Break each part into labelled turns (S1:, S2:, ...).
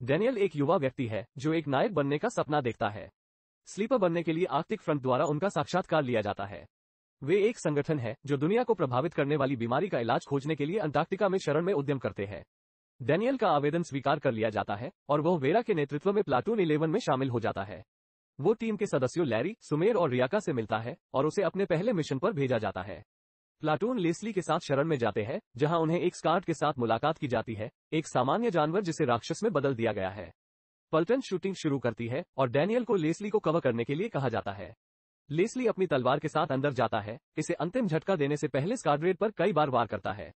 S1: Daniel एक युवा व्यक्ति है जो एक नायक बनने का सपना देखता है। स्लीपर बनने के लिए आर्कटिक फ्रंट द्वारा उनका साक्षात्कार लिया जाता है। वे एक संगठन है जो दुनिया को प्रभावित करने वाली बीमारी का इलाज खोजने के लिए अंटार्कटिका में शरण में उद्यम करते हैं। डैनियल का आवेदन स्वीकार कर लिया जाता है और वह वेरा के नेतृत्व में प्लाटून 11 में शामिल हो जाता है। वो टीम के सदस्यों लैरी, सुमेर और रियाका से मिलता है और उसे अपने पहले मिशन पर भेजा जाता है। प्लाटून लेस्ली के साथ शरण में जाते हैं, जहां उन्हें एक स्कार्ड के साथ मुलाकात की जाती है, एक सामान्य जानवर जिसे राक्षस में बदल दिया गया है। पल्टन शूटिंग शुरू करती है और डैनियल को लेस्ली को कवर करने के लिए कहा जाता है। लेस्ली अपनी तलवार के साथ अंदर जाता है, इसे अंतिम झटका देने से पहले स्कार्ड्रेड पर कई बार वार करता है।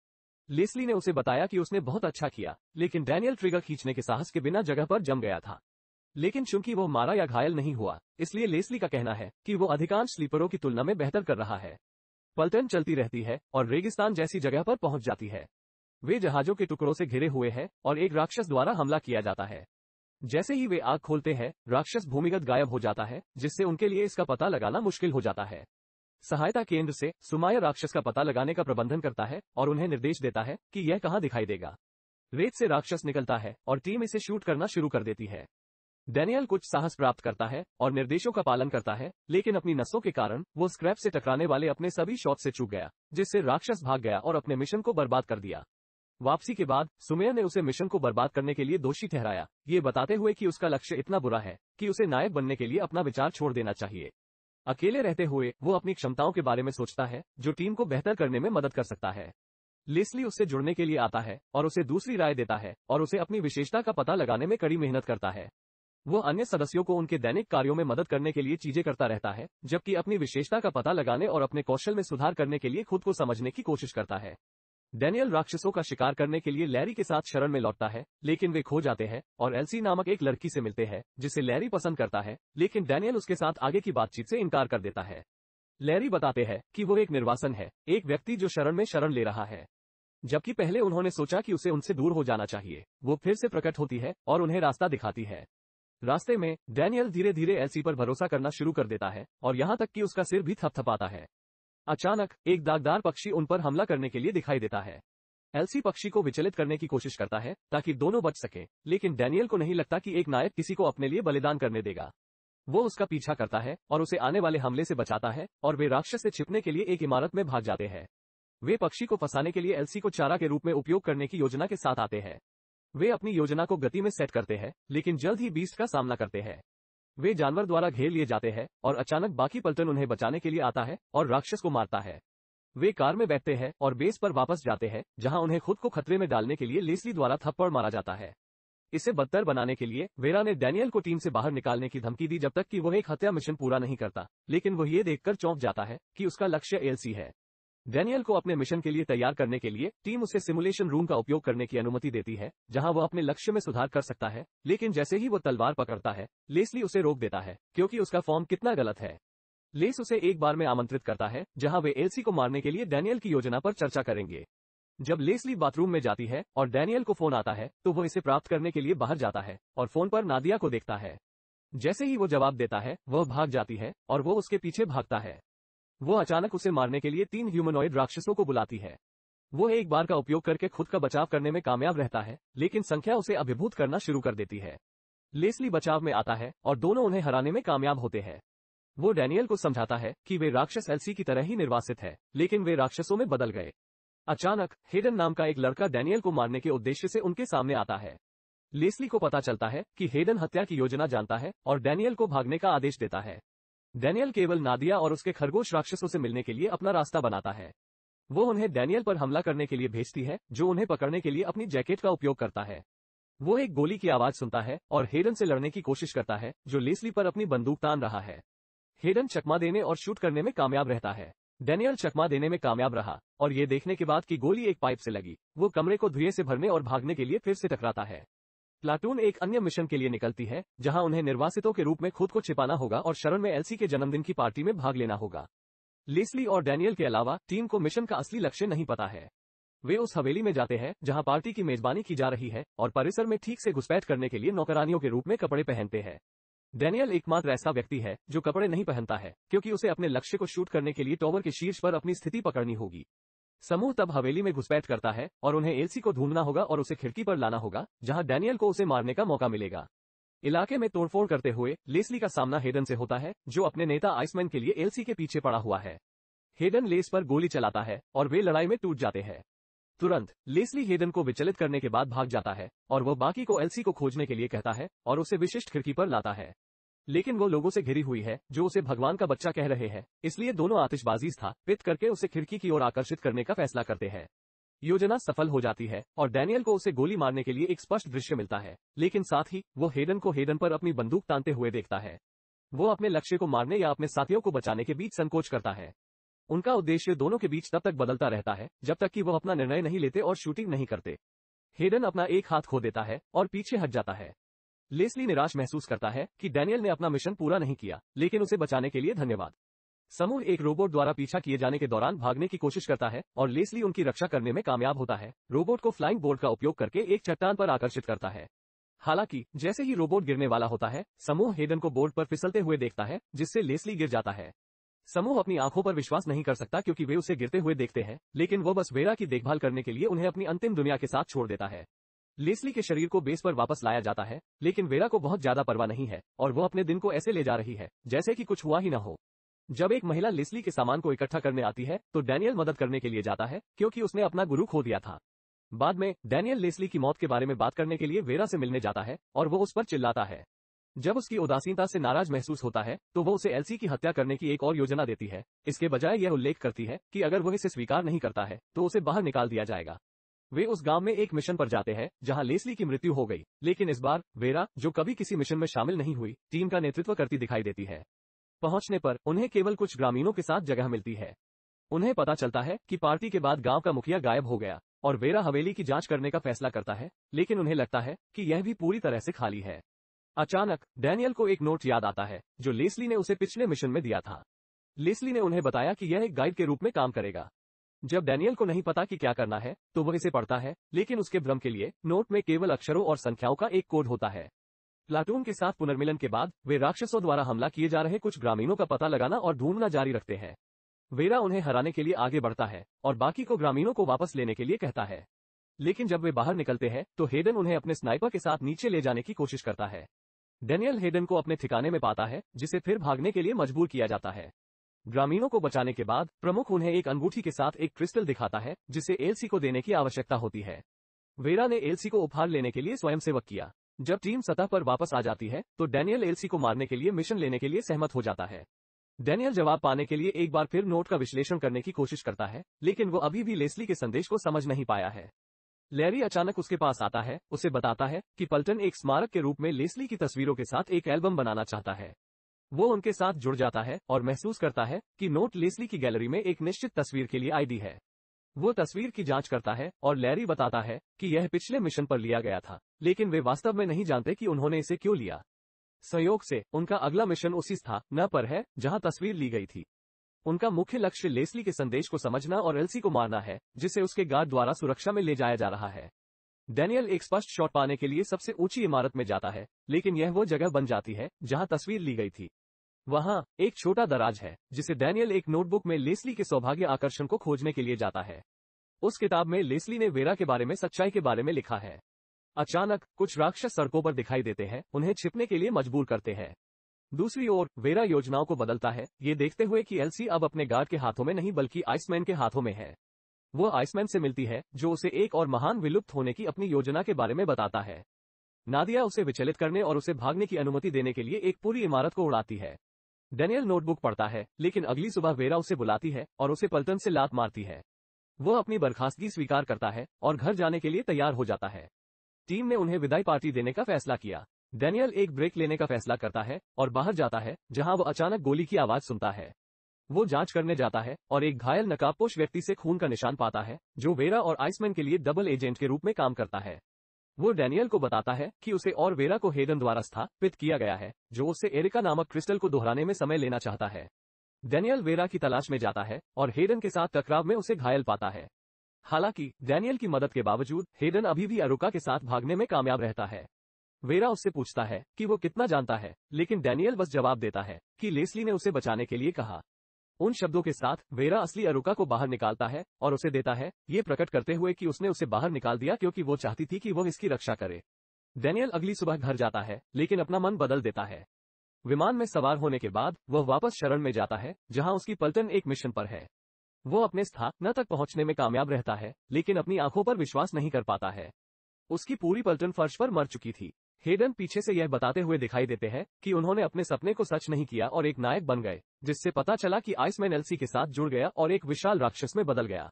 S1: लेस्ली ने उसे बताया कि उसने बहुत अच्छा किया, लेकिन डैनियल ट्रिगर खींचने के साहस के बिना जगह पर जम गया था। लेकिन चूंकि वो मारा या घायल नहीं हुआ, इसलिए लेस्ली का कहना है कि वो अधिकांश स्लीपरों की तुलना में बेहतर कर रहा है। पलटन चलती रहती है और रेगिस्तान जैसी जगह पर पहुंच जाती है। वे जहाजों के टुकड़ों से घिरे हुए हैं और एक राक्षस द्वारा हमला किया जाता है। जैसे ही वे आग खोलते हैं, राक्षस भूमिगत गायब हो जाता है, जिससे उनके लिए इसका पता लगाना मुश्किल हो जाता है। सहायता केंद्र से सुमाया राक्षस का पता लगाने का प्रबंधन करता है और उन्हें निर्देश देता है कि यह कहां दिखाई देगा। रेत से राक्षस निकलता है और टीम इसे शूट करना शुरू कर देती है। डैनियल कुछ साहस प्राप्त करता है और निर्देशों का पालन करता है, लेकिन अपनी नसों के कारण वो स्क्रैप से टकराने वाले अपने सभी शॉट से चूक गया, जिससे राक्षस भाग गया और अपने मिशन को बर्बाद कर दिया। वापसी के बाद सुमेर ने उसे मिशन को बर्बाद करने के लिए दोषी ठहराया, ये बताते हुए कि उसका लक्ष्य इतना बुरा है कि उसे नायक बनने के लिए अपना विचार छोड़ देना चाहिए। अकेले रहते हुए वो अपनी क्षमताओं के बारे में सोचता है, जो टीम को बेहतर करने में मदद कर सकता है। लेस्ली उससे जुड़ने के लिए आता है और उसे दूसरी राय देता है और उसे अपनी विशेषता का पता लगाने में कड़ी मेहनत करता है। वो अन्य सदस्यों को उनके दैनिक कार्यों में मदद करने के लिए चीजें करता रहता है, जबकि अपनी विशेषता का पता लगाने और अपने कौशल में सुधार करने के लिए खुद को समझने की कोशिश करता है। डैनियल राक्षसों का शिकार करने के लिए लैरी के साथ शरण में लौटता है, लेकिन वे खो जाते हैं और एल्सी नामक एक लड़की से मिलते हैं, जिसे लैरी पसंद करता है, लेकिन डैनियल उसके साथ आगे की बातचीत से इनकार कर देता है। लैरी बताते हैं कि वो एक निर्वासन है, एक व्यक्ति जो शरण में शरण ले रहा है, जबकि पहले उन्होंने सोचा कि उसे उनसे दूर हो जाना चाहिए। वो फिर से प्रकट होती है और उन्हें रास्ता दिखाती है। रास्ते में डैनियल धीरे धीरे एल्सी पर भरोसा करना शुरू कर देता है और यहां तक कि उसका सिर भी थपथपाता है। अचानक एक दागदार पक्षी उन पर हमला करने के लिए दिखाई देता है। एल्सी पक्षी को विचलित करने की कोशिश करता है ताकि दोनों बच सकें, लेकिन डैनियल को नहीं लगता कि एक नायक किसी को अपने लिए बलिदान करने देगा। वो उसका पीछा करता है और उसे आने वाले हमले से बचाता है और वे राक्षस से छिपने के लिए एक इमारत में भाग जाते हैं। वे पक्षी को फंसाने के लिए एल्सी को चारा के रूप में उपयोग करने की योजना के साथ आते हैं। वे अपनी योजना को गति में सेट करते हैं, लेकिन जल्द ही बीस्ट का सामना करते हैं। वे जानवर द्वारा घेर लिए जाते हैं और अचानक बाकी पल्टन उन्हें बचाने के लिए आता है और राक्षस को मारता है। वे कार में बैठते हैं और बेस पर वापस जाते हैं, जहां उन्हें खुद को खतरे में डालने के लिए लेस्ली द्वारा थप्पड़ मारा जाता है। इसे बदतर बनाने के लिए वेरा ने डैनियल को टीम से बाहर निकालने की धमकी दी जब तक कि वह एक हत्या मिशन पूरा नहीं करता, लेकिन वह ये देखकर चौंक जाता है कि उसका लक्ष्य एल्सी है। डैनियल को अपने मिशन के लिए तैयार करने के लिए टीम उसे सिमुलेशन रूम का उपयोग करने की अनुमति देती है, जहां वह अपने लक्ष्य में सुधार कर सकता है, लेकिन जैसे ही वो तलवार पकड़ता है, लेस्ली उसे रोक देता है, क्योंकि उसका फॉर्म कितना गलत है। लेस उसे एक बार में आमंत्रित करता है, जहां वे एल्सी को मारने के लिए डैनियल की योजना पर चर्चा करेंगे। जब लेस्ली बाथरूम में जाती है और डैनियल को फोन आता है, तो वो इसे प्राप्त करने के लिए बाहर जाता है और फोन पर नादिया को देखता है। जैसे ही वो जवाब देता है, वह भाग जाती है और वो उसके पीछे भागता है। वो अचानक उसे मारने के लिए 3 ह्यूमनॉइड राक्षसों को बुलाती है। वो एक बार का उपयोग करके खुद का बचाव करने में कामयाब रहता है, लेकिन संख्या उसे अभिभूत करना शुरू कर देती है। लेस्ली बचाव में आता है और दोनों उन्हें हराने में कामयाब होते हैं। वो डैनियल को समझाता है कि वे राक्षस एल्सी की तरह ही निर्वासित है, लेकिन वे राक्षसों में बदल गए। अचानक हेडन नाम का एक लड़का डैनियल को मारने के उद्देश्य से उनके सामने आता है। लेस्ली को पता चलता है कि हेडन हत्या की योजना जानता है और डैनियल को भागने का आदेश देता है। डैनियल केवल नादिया और उसके खरगोश राक्षसों से मिलने के लिए अपना रास्ता बनाता है। वो उन्हें डैनियल पर हमला करने के लिए भेजती है, जो उन्हें पकड़ने के लिए अपनी जैकेट का उपयोग करता है। वो एक गोली की आवाज सुनता है और हेडन से लड़ने की कोशिश करता है, जो लेस्ली पर अपनी बंदूक तान रहा है। हेडन चकमा देने और शूट करने में कामयाब रहता है। डैनियल चकमा देने में कामयाब रहा और ये देखने के बाद कि गोली एक पाइप से लगी, वो कमरे को धुएं से भरने और भागने के लिए फिर से टकराता है। प्लाटून एक अन्य मिशन के लिए निकलती है, जहां उन्हें निर्वासितों के रूप में खुद को छिपाना होगा और शरण में एल्सी के जन्मदिन की पार्टी में भाग लेना होगा। लेस्ली और डैनियल के अलावा टीम को मिशन का असली लक्ष्य नहीं पता है। वे उस हवेली में जाते हैं जहां पार्टी की मेजबानी की जा रही है और परिसर में ठीक से घुसपैठ करने के लिए नौकरानियों के रूप में कपड़े पहनते हैं। डैनियल एकमात्र ऐसा व्यक्ति है जो कपड़े नहीं पहनता है, क्योंकि उसे अपने लक्ष्य को शूट करने के लिए टॉवर के शीर्ष पर अपनी स्थिति पकड़नी होगी। समूह तब हवेली में घुसपैठ करता है और उन्हें एल्सी को ढूंढना होगा और उसे खिड़की पर लाना होगा जहां डैनियल को उसे मारने का मौका मिलेगा। इलाके में तोड़फोड़ करते हुए लेस्ली का सामना हेडन से होता है, जो अपने नेता आइसमैन के लिए एल्सी के पीछे पड़ा हुआ है। हेडन लेस पर गोली चलाता है और वे लड़ाई में टूट जाते हैं। तुरंत लेस्ली हेडन को विचलित करने के बाद भाग जाता है और वो बाकी को एल्सी को खोजने के लिए कहता है और उसे विशिष्ट खिड़की पर लाता है। लेकिन वो लोगों से घिरी हुई है जो उसे भगवान का बच्चा कह रहे हैं, इसलिए दोनों आतिशबाजी स्थापित करके उसे खिड़की की ओर आकर्षित करने का फैसला करते हैं। योजना सफल हो जाती है और डैनियल को उसे गोली मारने के लिए एक स्पष्ट दृश्य मिलता है, लेकिन साथ ही वो हेडन पर अपनी बंदूक तानते हुए देखता है। वो अपने लक्ष्य को मारने या अपने साथियों को बचाने के बीच संकोच करता है। उनका उद्देश्य दोनों के बीच तब तक बदलता रहता है जब तक कि वो अपना निर्णय नहीं लेते और शूटिंग नहीं करते। हेडन अपना एक हाथ खो देता है और पीछे हट जाता है। लेस्ली निराश महसूस करता है कि डैनियल ने अपना मिशन पूरा नहीं किया, लेकिन उसे बचाने के लिए धन्यवाद। समूह एक रोबोट द्वारा पीछा किए जाने के दौरान भागने की कोशिश करता है और लेस्ली उनकी रक्षा करने में कामयाब होता है। रोबोट को फ्लाइंग बोर्ड का उपयोग करके एक चट्टान पर आकर्षित करता है। हालांकि जैसे ही रोबोट गिरने वाला होता है, समूह हेडन को बोर्ड पर फिसलते हुए देखता है, जिससे लेस्ली गिर जाता है। समूह अपनी आंखों पर विश्वास नहीं कर सकता क्योंकि वे उसे गिरते हुए देखते हैं, लेकिन वो बस वेरा की देखभाल करने के लिए उन्हें अपनी अंतिम दुनिया के साथ छोड़ देता है। लेस्ली के शरीर को बेस पर वापस लाया जाता है, लेकिन वेरा को बहुत ज्यादा परवाह नहीं है और वो अपने दिन को ऐसे ले जा रही है जैसे कि कुछ हुआ ही न हो। जब एक महिला लेस्ली के सामान को इकट्ठा करने आती है तो डैनियल मदद करने के लिए जाता है क्योंकि उसने अपना गुरु खो दिया था। बाद में डैनियल लेस्ली की मौत के बारे में बात करने के लिए वेरा से मिलने जाता है और वो उस पर चिल्लाता है। जब उसकी उदासीनता से नाराज महसूस होता है तो वो उसे एल्सी की हत्या करने की एक और योजना देती है। इसके बजाय यह उल्लेख करती है कि अगर वह इसे स्वीकार नहीं करता है तो उसे बाहर निकाल दिया जाएगा। वे उस गांव में एक मिशन पर जाते हैं जहां लेस्ली की मृत्यु हो गई, लेकिन इस बार वेरा, जो कभी किसी मिशन में शामिल नहीं हुई, टीम का नेतृत्व करती दिखाई देती है। पहुंचने पर उन्हें केवल कुछ ग्रामीणों के साथ जगह मिलती है। उन्हें पता चलता है कि पार्टी के बाद गांव का मुखिया गायब हो गया और वेरा हवेली की जांच करने का फैसला करता है, लेकिन उन्हें लगता है कि यह भी पूरी तरह से खाली है। अचानक डैनियल को एक नोट याद आता है जो लेस्ली ने उसे पिछले मिशन में दिया था। लेस्ली ने उन्हें बताया कि यह एक गाइड के रूप में काम करेगा। जब डैनियल को नहीं पता कि क्या करना है तो वह इसे पढ़ता है, लेकिन उसके भ्रम के लिए नोट में केवल अक्षरों और संख्याओं का एक कोड होता है। प्लाटून के साथ पुनर्मिलन के बाद वे राक्षसों द्वारा हमला किए जा रहे कुछ ग्रामीणों का पता लगाना और ढूंढना जारी रखते हैं। वेरा उन्हें हराने के लिए आगे बढ़ता है और बाकी को ग्रामीणों को वापस लेने के लिए कहता है, लेकिन जब वे बाहर निकलते हैं तो हेडन उन्हें अपने स्नाइपर के साथ नीचे ले जाने की कोशिश करता है। डैनियल हेडन को अपने ठिकाने में पाता है, जिसे फिर भागने के लिए मजबूर किया जाता है। ग्रामीणों को बचाने के बाद प्रमुख उन्हें एक अंगूठी के साथ एक क्रिस्टल दिखाता है जिसे एल्सी को देने की आवश्यकता होती है। वेरा ने एल्सी को उपहार लेने के लिए स्वयंसेवक किया। जब टीम सतह पर वापस आ जाती है तो डैनियल एल्सी को मारने के लिए मिशन लेने के लिए सहमत हो जाता है। डैनियल जवाब पाने के लिए एक बार फिर नोट का विश्लेषण करने की कोशिश करता है, लेकिन वो अभी भी लेस्ली के संदेश को समझ नहीं पाया है। लैरी अचानक उसके पास आता है, उसे बताता है कि पल्टन एक स्मारक के रूप में लेस्ली की तस्वीरों के साथ एक एल्बम बनाना चाहता है। वो उनके साथ जुड़ जाता है और महसूस करता है कि नोट लेस्ली की गैलरी में एक निश्चित तस्वीर के लिए आईडी है। वो तस्वीर की जांच करता है और लैरी बताता है कि यह पिछले मिशन पर लिया गया था, लेकिन वे वास्तव में नहीं जानते कि उन्होंने इसे क्यों लिया। संयोग से उनका अगला मिशन उसी स्थान पर है जहां तस्वीर ली गई थी। उनका मुख्य लक्ष्य लेस्ली के संदेश को समझना और एल्सी को मारना है, जिसे उसके गार्ड द्वारा सुरक्षा में ले जाया जा रहा है। डैनियल एक स्पष्ट शॉट पाने के लिए सबसे ऊंची इमारत में जाता है, लेकिन यह वो जगह बन जाती है जहां तस्वीर ली गई थी। वहां एक छोटा दराज है जिसे डैनियल एक नोटबुक में लेस्ली के सौभाग्य आकर्षण को खोजने के लिए जाता है। उस किताब में लेस्ली ने वेरा के बारे में सच्चाई के बारे में लिखा है। अचानक कुछ राक्षस सड़कों पर दिखाई देते हैं, उन्हें छिपने के लिए मजबूर करते हैं। दूसरी ओर वेरा योजनाओं को बदलता है, ये देखते हुए कि एल्सी अब अपने गार्ड के हाथों में नहीं बल्कि आइसमैन के हाथों में है। वो आइसमैन से मिलती है जो उसे एक और महान विलुप्त होने की अपनी योजना के बारे में बताता है। नादिया उसे विचलित करने और उसे भागने की अनुमति देने के लिए एक पूरी इमारत को उड़ाती है। डैनियल नोटबुक पढ़ता है, लेकिन अगली सुबह वेरा उसे बुलाती है और उसे पल्टन से लात मारती है। वो अपनी बर्खास्तगी स्वीकार करता है और घर जाने के लिए तैयार हो जाता है। टीम ने उन्हें विदाई पार्टी देने का फैसला किया। डैनियल एक ब्रेक लेने का फैसला करता है और बाहर जाता है, जहां वो अचानक गोली की आवाज सुनता है। वो जांच करने जाता है और एक घायल नकाबपोश व्यक्ति से खून का निशान पाता है, जो वेरा और आइसमैन के लिए डबल एजेंट के रूप में काम करता है। वो डैनियल को बताता है कि उसे और वेरा को हेडन द्वारा स्थापित किया गया है, जो उससे एरिका नामक क्रिस्टल को दोहराने में समय लेना चाहता है। डैनियल वेरा की तलाश में जाता है और हेडन के साथ टकराव में उसे घायल पाता है। हालांकि डैनियल की मदद के बावजूद हेडन अभी भी अरुका के साथ भागने में कामयाब रहता है। वेरा उससे पूछता है कि वो कितना जानता है, लेकिन डैनियल बस जवाब देता है कि लेस्ली ने उसे बचाने के लिए कहा। उन शब्दों के साथ वेरा असली अरुका को बाहर निकालता है और उसे देता है, ये प्रकट करते हुए कि उसने उसे बाहर निकाल दिया क्योंकि वो चाहती थी कि वो इसकी रक्षा करे। डैनियल अगली सुबह घर जाता है, लेकिन अपना मन बदल देता है। विमान में सवार होने के बाद वह वापस शरण में जाता है, जहां उसकी पलटन एक मिशन पर है। वो अपने स्थान तक पहुंचने में कामयाब रहता है, लेकिन अपनी आंखों पर विश्वास नहीं कर पाता है। उसकी पूरी पलटन फर्श पर मर चुकी थी। हेडन पीछे से यह बताते हुए दिखाई देते हैं कि उन्होंने अपने सपने को सच नहीं किया और एक नायक बन गए, जिससे पता चला कि आइसमैन एलसी के साथ जुड़ गया और एक विशाल राक्षस में बदल गया।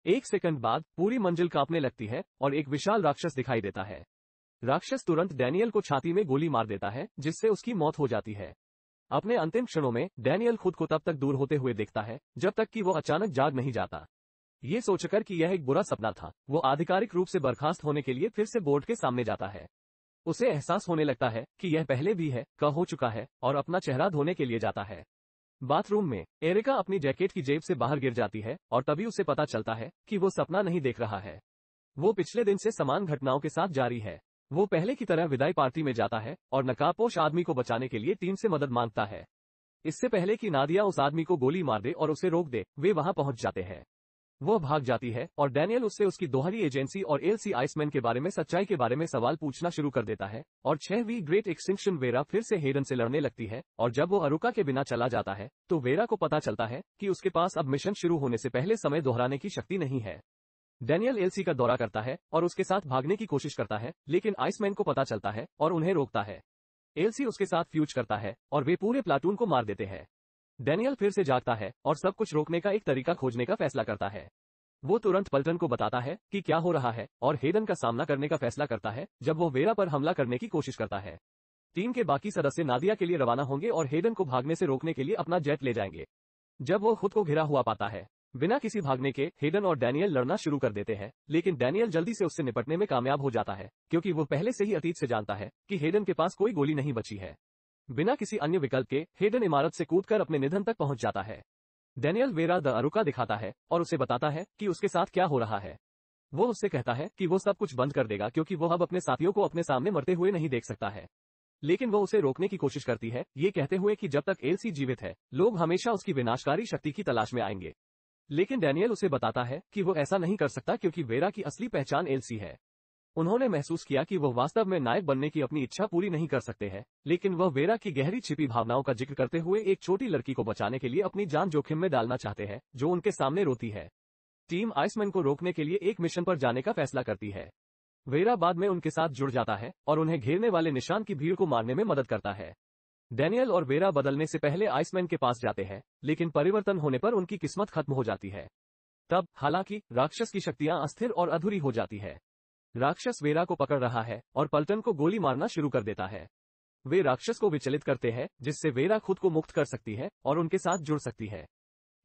S1: एक सेकंड बाद पूरी मंजिल कांपने लगती है और एक विशाल राक्षस दिखाई देता है। राक्षस तुरंत डैनियल को छाती में गोली मार देता है, जिससे उसकी मौत हो जाती है। अपने अंतिम क्षणों में डैनियल खुद को तब तक दूर होते हुए देखता है जब तक कि वो अचानक जाग नहीं जाता। ये सोचकर कि यह एक बुरा सपना था, वो आधिकारिक रूप से बर्खास्त होने के लिए फिर से बोर्ड के सामने जाता है। उसे एहसास होने लगता है कि यह पहले भी है का हो चुका है और अपना चेहरा धोने के लिए जाता है। बाथरूम में एरिका अपनी जैकेट की जेब से बाहर गिर जाती है और तभी उसे पता चलता है कि वो सपना नहीं देख रहा है। वो पिछले दिन से समान घटनाओं के साथ जारी है। वो पहले की तरह विदाई पार्टी में जाता है और नकाबपोश आदमी को बचाने के लिए टीम से मदद मांगता है। इससे पहले कि नादिया उस आदमी को गोली मार दे और उसे रोक दे, वे वहां पहुंच जाते हैं। वो भाग जाती है और डैनियल उससे उसकी दोहरी एजेंसी और एलसी आइसमैन के बारे में सच्चाई के बारे में सवाल पूछना शुरू कर देता है। और 6वीं ग्रेट एक्सटिंक्शन वेरा फिर से हेडन से लड़ने लगती है और जब वो अरुका के बिना चला जाता है तो वेरा को पता चलता है कि उसके पास अब मिशन शुरू होने से पहले समय दोहराने की शक्ति नहीं है। डैनियल एलसी का दौरा करता है और उसके साथ भागने की कोशिश करता है, लेकिन आइसमैन को पता चलता है और उन्हें रोकता है। एलसी उसके साथ फ्यूज करता है और वे पूरे प्लाटून को मार देते हैं। डैनियल फिर से जागता है और सब कुछ रोकने का एक तरीका खोजने का फैसला करता है। वो तुरंत पल्टन को बताता है कि क्या हो रहा है और हेडन का सामना करने का फैसला करता है जब वो वेरा पर हमला करने की कोशिश करता है। टीम के बाकी सदस्य नादिया के लिए रवाना होंगे और हेडन को भागने से रोकने के लिए अपना जेट ले जाएंगे। जब वो खुद को घिरा हुआ पाता है बिना किसी भागने के, हेडन और डैनियल लड़ना शुरू कर देते हैं, लेकिन डैनियल जल्दी से उससे निपटने में कामयाब हो जाता है क्योंकि वो पहले से ही अतीत से जानता है कि हेडन के पास कोई गोली नहीं बची है। बिना किसी अन्य विकल्प के हेडन इमारत से कूदकर अपने निधन तक पहुंच जाता है। डैनियल वेरा द अरुका दिखाता है और उसे बताता है कि उसके साथ क्या हो रहा है। वो उससे कहता है कि वो सब कुछ बंद कर देगा क्योंकि वो अब अपने साथियों को अपने सामने मरते हुए नहीं देख सकता है। लेकिन वो उसे रोकने की कोशिश करती है, ये कहते हुए कि जब तक एलसी जीवित है लोग हमेशा उसकी विनाशकारी शक्ति की तलाश में आएंगे। लेकिन डैनियल उसे बताता है कि वो ऐसा नहीं कर सकता क्योंकि वेरा की असली पहचान एलसी है। उन्होंने महसूस किया कि वो वास्तव में नायक बनने की अपनी इच्छा पूरी नहीं कर सकते हैं, लेकिन वह वेरा की गहरी छिपी भावनाओं का जिक्र करते हुए एक छोटी लड़की को बचाने के लिए अपनी जान जोखिम में डालना चाहते हैं, जो उनके सामने रोती है। टीम आइसमैन को रोकने के लिए एक मिशन पर जाने का फैसला करती है। वेरा बाद में उनके साथ जुड़ जाता है और उन्हें घेरने वाले निशान की भीड़ को मारने में मदद करता है। डैनियल और वेरा बदलने से पहले आइसमैन के पास जाते हैं, लेकिन परिवर्तन होने पर उनकी किस्मत खत्म हो जाती है। तब हालांकि राक्षस की शक्तियां अस्थिर और अधूरी हो जाती है। राक्षस वेरा को पकड़ रहा है और पल्टन को गोली मारना शुरू कर देता है। वे राक्षस को विचलित करते हैं, जिससे वेरा खुद को मुक्त कर सकती है और उनके साथ जुड़ सकती है।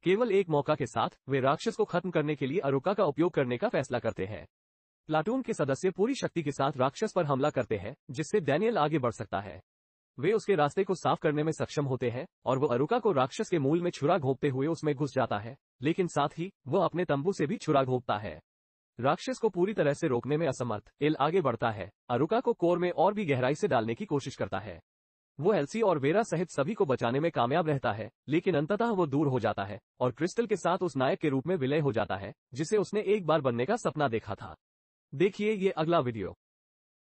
S1: केवल एक मौका के साथ वे राक्षस को खत्म करने के लिए अरुका का उपयोग करने का फैसला करते हैं। प्लाटून के सदस्य पूरी शक्ति के साथ राक्षस पर हमला करते हैं, जिससे डैनियल आगे बढ़ सकता है। वे उसके रास्ते को साफ करने में सक्षम होते हैं और वो अरुका को राक्षस के मूल में छुरा घोंपते हुए उसमें घुस जाता है, लेकिन साथ ही वो अपने तंबू से भी छुरा घोंपता है। राक्षस को पूरी तरह से रोकने में असमर्थ एल आगे बढ़ता है, अरुका को कोर में और भी गहराई से डालने की कोशिश करता है। वो एलसी और वेरा सहित सभी को बचाने में कामयाब रहता है, लेकिन अंततः वो दूर हो जाता है और क्रिस्टल के साथ उस नायक के रूप में विलय हो जाता है जिसे उसने एक बार बनने का सपना देखा था। देखिए ये अगला वीडियो।